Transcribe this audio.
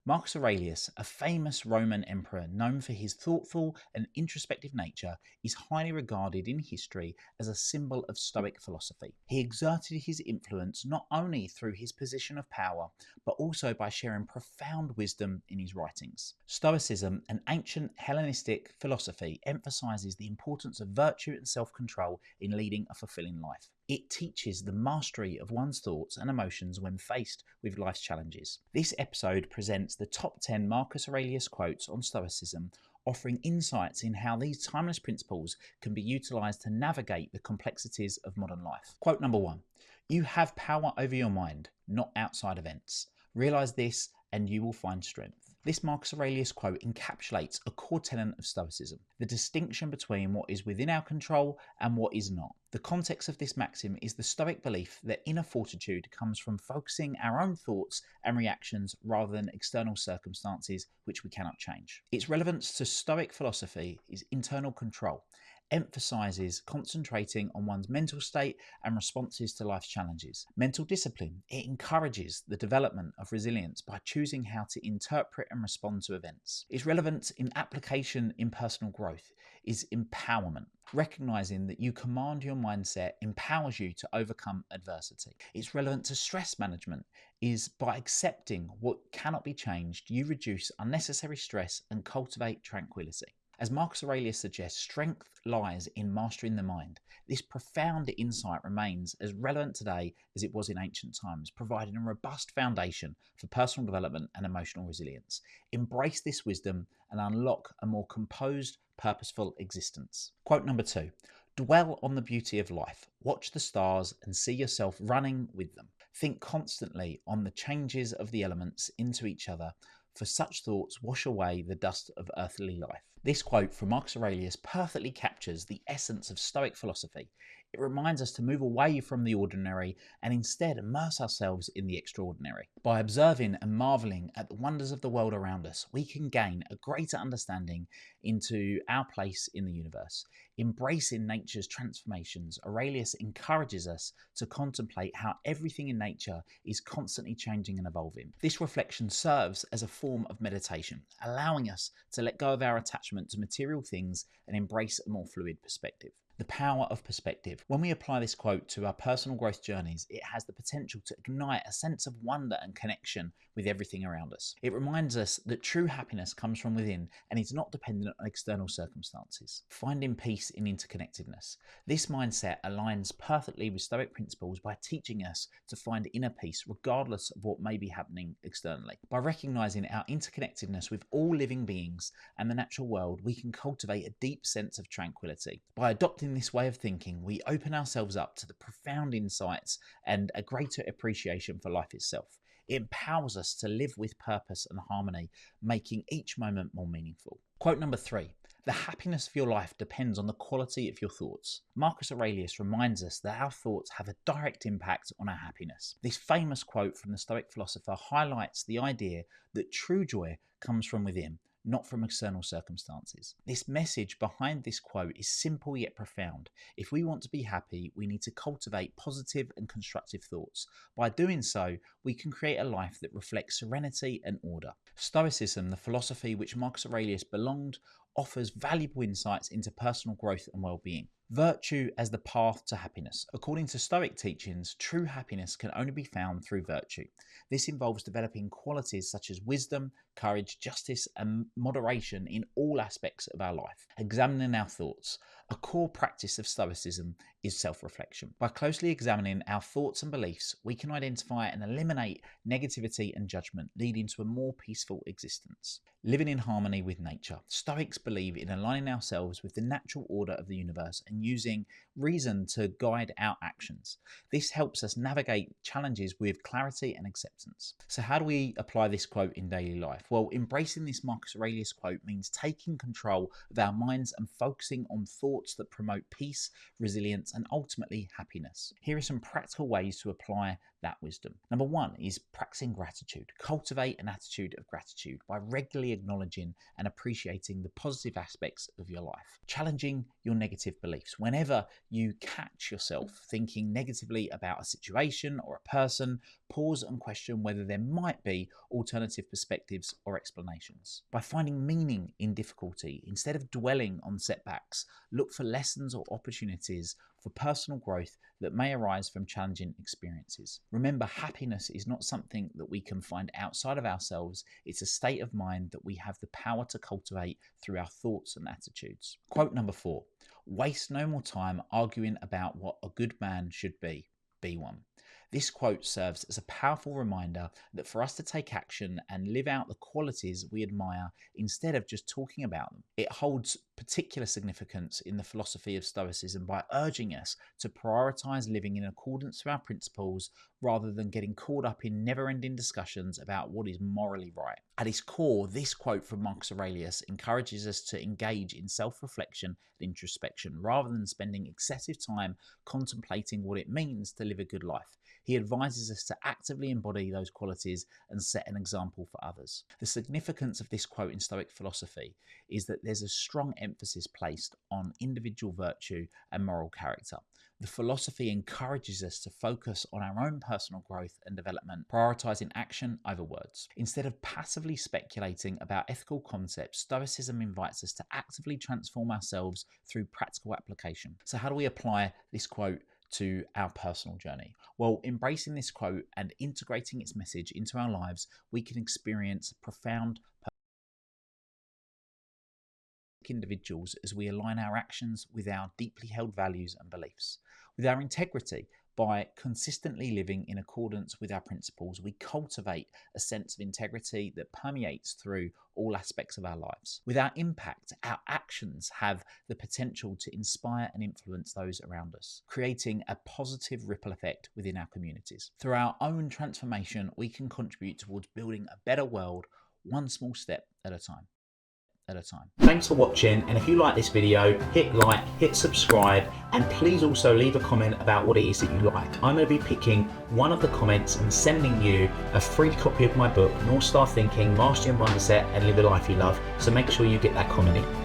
Marcus Aurelius, a famous Roman emperor known for his thoughtful and introspective nature, is highly regarded in history as a symbol of Stoic philosophy. He exerted his influence not only through his position of power, but also by sharing profound wisdom in his writings. Stoicism, an ancient Hellenistic philosophy, emphasizes the importance of virtue and self-control in leading a fulfilling life. It teaches the mastery of one's thoughts and emotions when faced with life's challenges. This episode presents the top 10 Marcus Aurelius quotes on Stoicism, offering insights in how these timeless principles can be utilized to navigate the complexities of modern life. Quote number 1. You have power over your mind, not outside events. Realize this and you will find strength. This Marcus Aurelius quote encapsulates a core tenet of Stoicism, the distinction between what is within our control and what is not. The context of this maxim is the Stoic belief that inner fortitude comes from focusing our own thoughts and reactions rather than external circumstances which we cannot change. Its relevance to Stoic philosophy is internal control, emphasizes concentrating on one's mental state and responses to life's challenges. Mental discipline, it encourages the development of resilience by choosing how to interpret and respond to events. Its relevance in application in personal growth is empowerment. Recognizing that you command your mindset empowers you to overcome adversity. It's relevant to stress management is by accepting what cannot be changed, you reduce unnecessary stress and cultivate tranquility. As Marcus Aurelius suggests, strength lies in mastering the mind. This profound insight remains as relevant today as it was in ancient times, providing a robust foundation for personal development and emotional resilience. Embrace this wisdom and unlock a more composed, purposeful existence. Quote number 2. Dwell on the beauty of life. Watch the stars and see yourself running with them. Think constantly on the changes of the elements into each other, for such thoughts wash away the dust of earthly life. This quote from Marcus Aurelius perfectly captures the essence of Stoic philosophy. It reminds us to move away from the ordinary and instead immerse ourselves in the extraordinary. By observing and marveling at the wonders of the world around us, we can gain a greater understanding into our place in the universe. Embracing nature's transformations, Aurelius encourages us to contemplate how everything in nature is constantly changing and evolving. This reflection serves as a form of meditation, allowing us to let go of our attachment to material things and embrace a more fluid perspective. The power of perspective. When we apply this quote to our personal growth journeys, it has the potential to ignite a sense of wonder and connection with everything around us. It reminds us that true happiness comes from within and is not dependent on external circumstances. Finding peace in interconnectedness. This mindset aligns perfectly with Stoic principles by teaching us to find inner peace regardless of what may be happening externally. By recognizing our interconnectedness with all living beings and the natural world, we can cultivate a deep sense of tranquility. By adopting this way of thinking, we open ourselves up to the profound insights and a greater appreciation for life itself. It empowers us to live with purpose and harmony, making each moment more meaningful. Quote number 3. The happiness of your life depends on the quality of your thoughts. Marcus Aurelius reminds us that our thoughts have a direct impact on our happiness. This famous quote from the Stoic philosopher highlights the idea that true joy comes from within, not from external circumstances. This message behind this quote is simple yet profound. If we want to be happy, we need to cultivate positive and constructive thoughts. By doing so, we can create a life that reflects serenity and order. Stoicism, the philosophy which Marcus Aurelius belonged, offers valuable insights into personal growth and well-being. Virtue as the path to happiness. According to Stoic teachings, true happiness can only be found through virtue. This involves developing qualities such as wisdom, courage, justice, and moderation in all aspects of our life. Examining our thoughts. A core practice of Stoicism is self-reflection. By closely examining our thoughts and beliefs, we can identify and eliminate negativity and judgment, leading to a more peaceful existence. Living in harmony with nature. Stoics believe in aligning ourselves with the natural order of the universe and using reason to guide our actions. This helps us navigate challenges with clarity and acceptance. So how do we apply this quote in daily life? Well, embracing this Marcus Aurelius quote means taking control of our minds and focusing on thoughts that promote peace, resilience, and ultimately happiness. Here are some practical ways to apply that wisdom. Number one is practicing gratitude. Cultivate an attitude of gratitude by regularly acknowledging and appreciating the positive aspects of your life. Challenging your negative beliefs. Whenever you catch yourself thinking negatively about a situation or a person, pause and question whether there might be alternative perspectives or explanations. By finding meaning in difficulty, instead of dwelling on setbacks, look for lessons or opportunities for personal growth that may arise from challenging experiences. Remember, happiness is not something that we can find outside of ourselves. It's a state of mind that we have the power to cultivate through our thoughts and attitudes. Quote number 4, waste no more time arguing about what a good man should be. Be one. This quote serves as a powerful reminder that for us to take action and live out the qualities we admire instead of just talking about them. It holds particular significance in the philosophy of Stoicism by urging us to prioritize living in accordance with our principles rather than getting caught up in never-ending discussions about what is morally right. At its core, this quote from Marcus Aurelius encourages us to engage in self-reflection and introspection rather than spending excessive time contemplating what it means to live a good life. He advises us to actively embody those qualities and set an example for others. The significance of this quote in Stoic philosophy is that there's a strong emphasis placed on individual virtue and moral character. The philosophy encourages us to focus on our own personal growth and development, prioritizing action over words. Instead of passively speculating about ethical concepts, Stoicism invites us to actively transform ourselves through practical application. So how do we apply this quote to our personal journey? Well, embracing this quote and integrating its message into our lives, we can experience profound individuals as we align our actions with our deeply held values and beliefs. With our integrity, by consistently living in accordance with our principles, we cultivate a sense of integrity that permeates through all aspects of our lives. With our impact, our actions have the potential to inspire and influence those around us, creating a positive ripple effect within our communities. Through our own transformation, we can contribute towards building a better world, one small step at a time. Thanks for watching, and if you like this video, hit like, hit subscribe, and please also leave a comment about what it is that you like. I'm going to be picking one of the comments and sending you a free copy of my book, North Star Thinking, Master Your Mindset and Live the Life You Love, so make sure you get that comment in.